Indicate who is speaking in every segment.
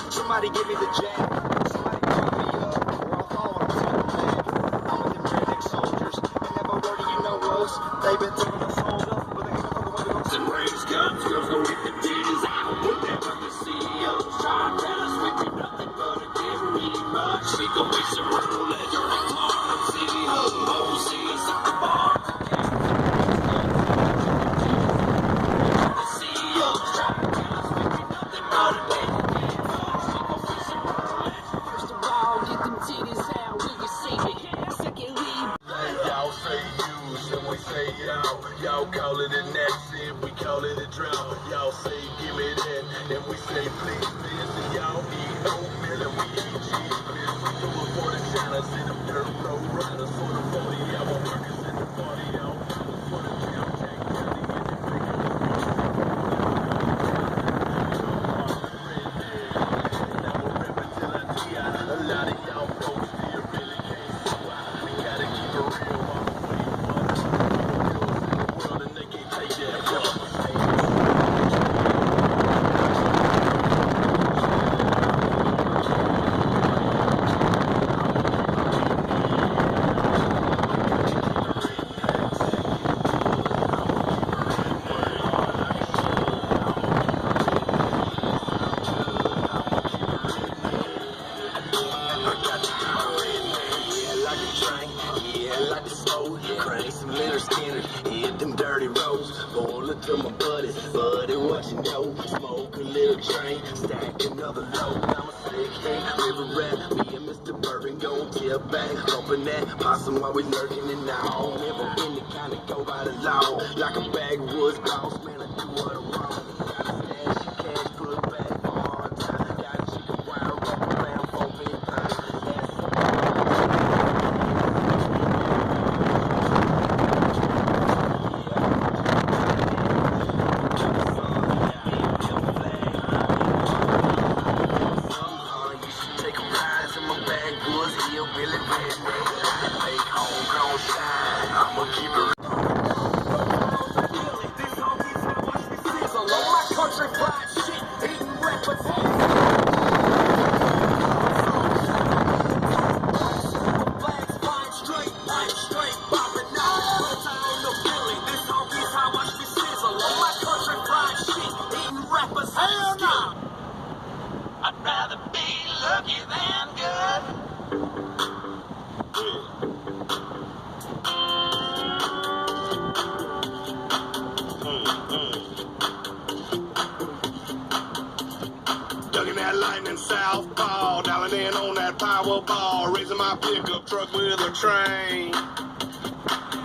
Speaker 1: Somebody give me the jab. Somebody call me up. We're all falling to the lab. I'm with them redneck soldiers. And never word of you know us. They've been throwing us hold up, but they ain't no fucking way to go. Some raise guns, girls go get the titties out. Put that on the CEOs. Try to tell us we be nothing but a give me much. We gon' make some roulette. You're a Harlem City Hub. OC's at the bar. The CEOs try to tell us we be nothing but a give. Y'all call it a accident, we call it a drought. Y'all say give me that, and we say please this. And y'all eat oatmeal and we eat cheese. We do it for the shiners and them dirt road riders. For the 40-hour workers and the 40-hour dollars. For the downtown county and the big a lot of y'all folks still really can't see why. We gotta keep it real. To my buddy, what you know? Smoke a little train, stack another load. I'm a sick hand, river rat. Me and Mr. Bourbon gon' tip back, hoping that possum while we lurking and now. Never been the kind to go by the law, like a backwoods boss. Man, I do what I want. Gotta stash your cash, put back for hard time. Got a chicken wire up around 4 big pounds. I'd rather be lucky than good. Ducking that lightning southpaw, dialing in on that power ball, raising my pickup truck with a train,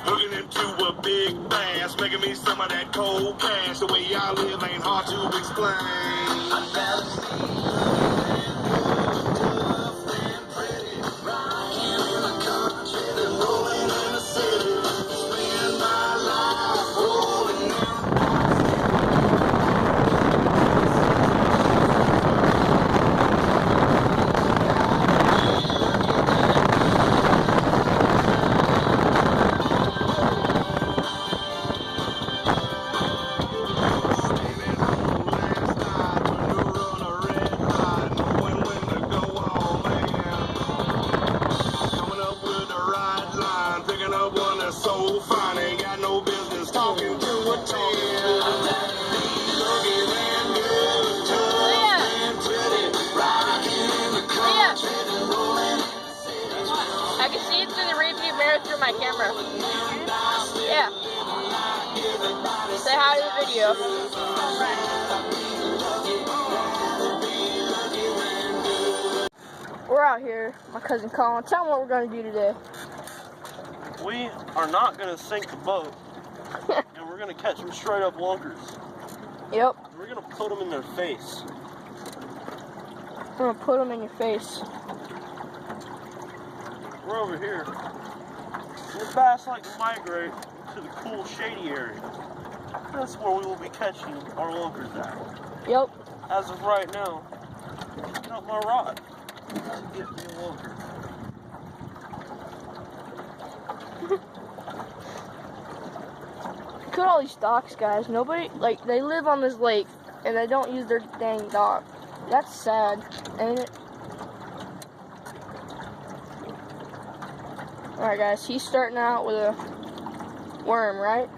Speaker 1: hooking into a big bass, making me some of that cold cash. The way y'all live ain't hard to explain. I'd rather so fine, ain't got no business talking to a 10.
Speaker 2: I can see it through the rearview mirror through my camera. Yeah. Say hi to the video. We're out here, my cousin Colin. Tell him what we're going to do today.
Speaker 3: We are not going to sink the boat, and we're going to catch them straight up lunkers.
Speaker 2: Yep.
Speaker 3: We're going to put them in their face.
Speaker 2: I'm going to put them in your face.
Speaker 3: we're over here. And the bass like to migrate to the cool, shady area. That's where we will be catching our lunkers at.
Speaker 2: Yep.
Speaker 3: As of right now, picking up my rod to get me a lunker.
Speaker 2: Look at all these docks, guys. Nobody, like, they live on this lake and they don't use their dang dock. That's sad, ain't it? Alright, guys, he's starting out with a worm, right?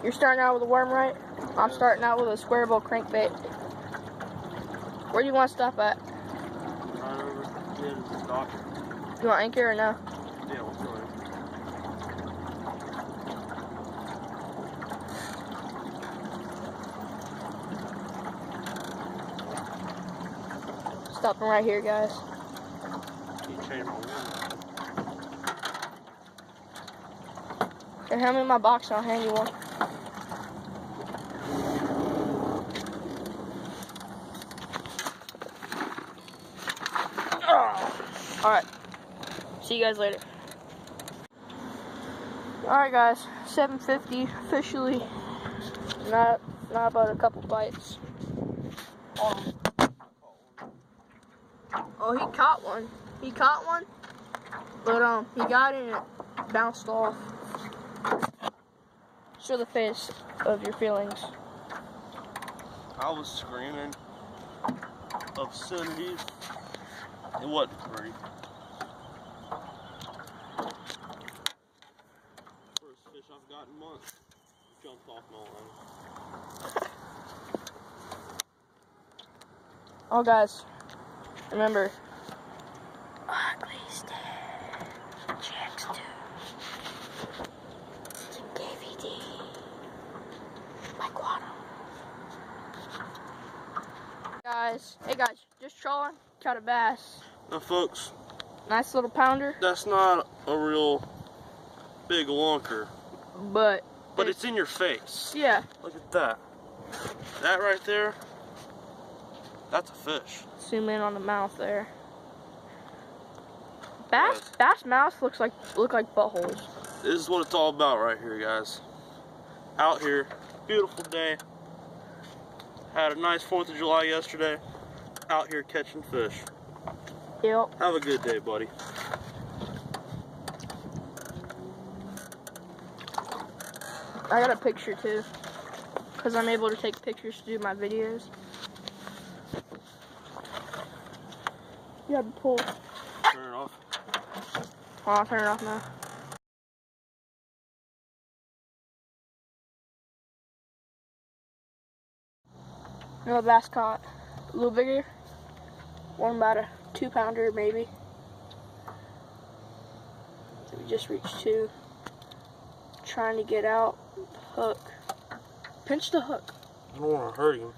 Speaker 2: You're starting out with a worm, right? I'm starting out with a square bill crankbait. Where do you want to stop at?
Speaker 3: Right over the end of the dock.
Speaker 2: You want anchor or no?
Speaker 3: Yeah, let's go ahead.
Speaker 2: Stopping right here, guys.
Speaker 3: Keep changing my worm.
Speaker 2: Here, hand me my box and I'll hand you one. Alright. See you guys later. Alright guys, 7:50 officially. Not about a couple bites. Oh, he caught one. He caught one. But he got it and it bounced off. Show the face of your feelings.
Speaker 3: I was screaming obscenities. It wasn't pretty. First fish I've got in months jumped off my line.
Speaker 2: Oh guys, remember, ugly stare, checks to KVD, my guano. Guys, hey guys, just trolling, caught a bass.
Speaker 3: Now folks,
Speaker 2: Nice little pounder,
Speaker 3: that's not a real big lunker,
Speaker 2: but
Speaker 3: it's in your face.
Speaker 2: yeah.
Speaker 3: Look at that. That right there, that's a fish.
Speaker 2: Zoom in on the mouth there. Bass mouths look like buttholes.
Speaker 3: This is what it's all about right here, guys. Out here, beautiful day. Had a nice 4th of July yesterday. Out here catching fish.
Speaker 2: Yep.
Speaker 3: Have a good day, buddy.
Speaker 2: I got a picture too, because I'm able to take pictures to do my videos. You have to pull.
Speaker 3: Turn it off.
Speaker 2: Oh, I'll turn it off now. Another bass caught. A little bigger. One about a 2-pounder maybe. So we just reached 2. Trying to get out. Hook. Pinch the hook.
Speaker 3: I don't want to hurt him.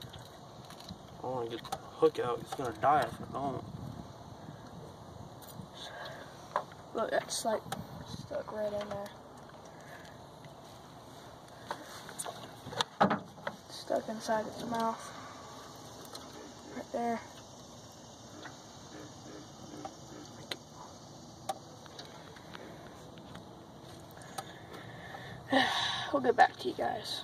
Speaker 3: I want to get the hook out. He's going to die if I don't.
Speaker 2: Look, that's like stuck right in there. Stuck inside its mouth. Right there. We'll get back to you guys.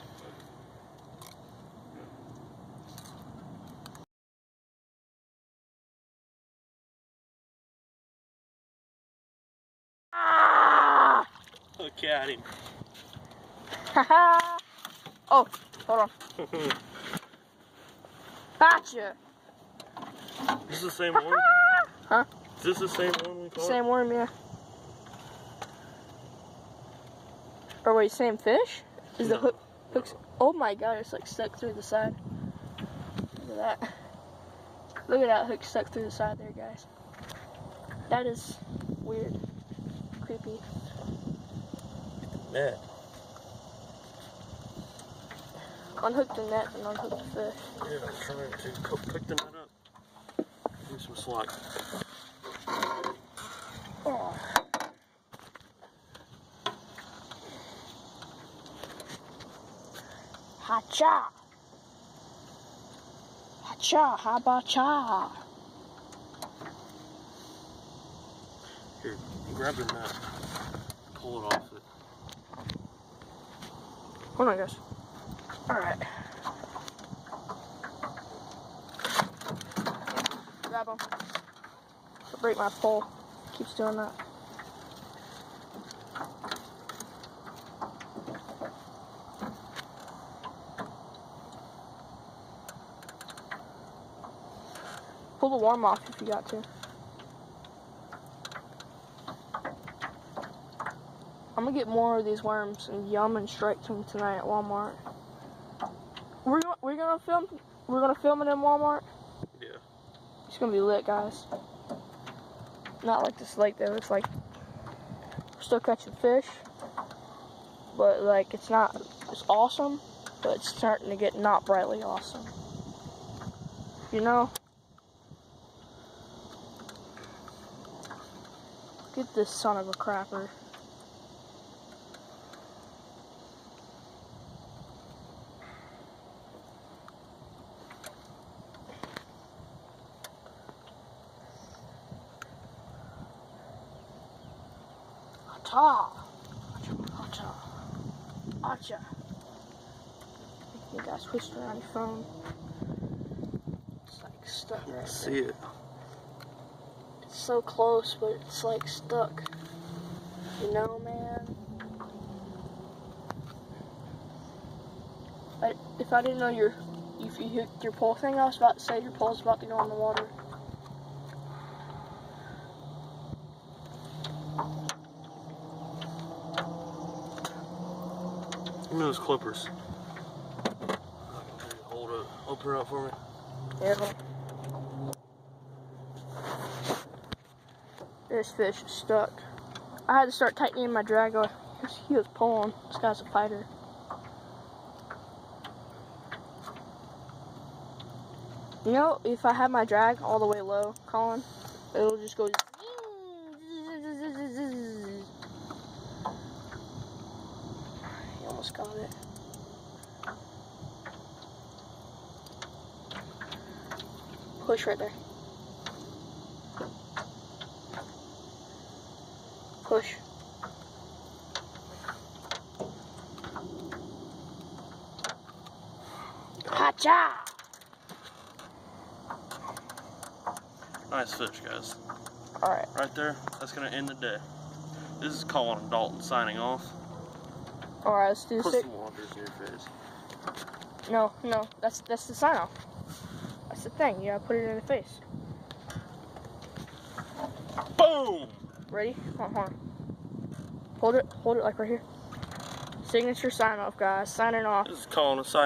Speaker 3: Look at him.
Speaker 2: Haha. Oh, hold on. Gotcha.
Speaker 3: Is this the same one?
Speaker 2: Huh?
Speaker 3: Is this the same one we caught?
Speaker 2: Same worm, yeah. Or wait, same fish? Is the hooks? Oh my god, it's like stuck through the side. Look at that. Look at that hook stuck through the side there, guys. That is weird. Creepy.
Speaker 3: Net.
Speaker 2: Unhook the net and unhook the fish.
Speaker 3: Yeah, I'm trying to pick the net up. Give me some slack.
Speaker 2: Oh. Ha-cha! Ha-cha, ha-ba-cha!
Speaker 3: Here, grab your net. Pull it off it.
Speaker 2: Hold on, guys. Alright. Grab him. I'll break my pole. Keeps doing that. Pull the worm off if you got to. I'm gonna get more of these worms and yum and strike them tonight at Walmart. We're gonna film it in Walmart.
Speaker 3: Yeah.
Speaker 2: It's gonna be lit, guys. Not like this lake though. It's like we're still catching fish, but like it's awesome, but it's starting to get not brightly awesome. You know? Get this son of a crapper. Acha! Acha! Acha! You guys whisper on your phone. It's like stuck right there.
Speaker 3: See it.
Speaker 2: It's so close, but it's like stuck. You know, man? If I didn't know if you hooked your pole thing, I was about to say your pole's about to go in the water.
Speaker 3: Give me those clippers. Hold it. Open it up for me.
Speaker 2: Yeah. This fish is stuck. I had to start tightening my drag off because he was pulling. This guy's a fighter. You know, if I had my drag all the way low, Colin, it'll just go. He almost got it. Push right there. Push. Hacha!
Speaker 3: Nice fish, guys.
Speaker 2: Alright.
Speaker 3: Right there, that's gonna end the day. This is Colin and Dalton signing off.
Speaker 2: Alright, let's do
Speaker 3: Put
Speaker 2: this.
Speaker 3: some waters in your face.
Speaker 2: No, that's the sign off. That's the thing, you gotta put it in the face.
Speaker 3: Boom!
Speaker 2: Ready? Hold on. Hold it like right here. Signature sign off, guys. Signing off.
Speaker 3: This is Colin, a sign.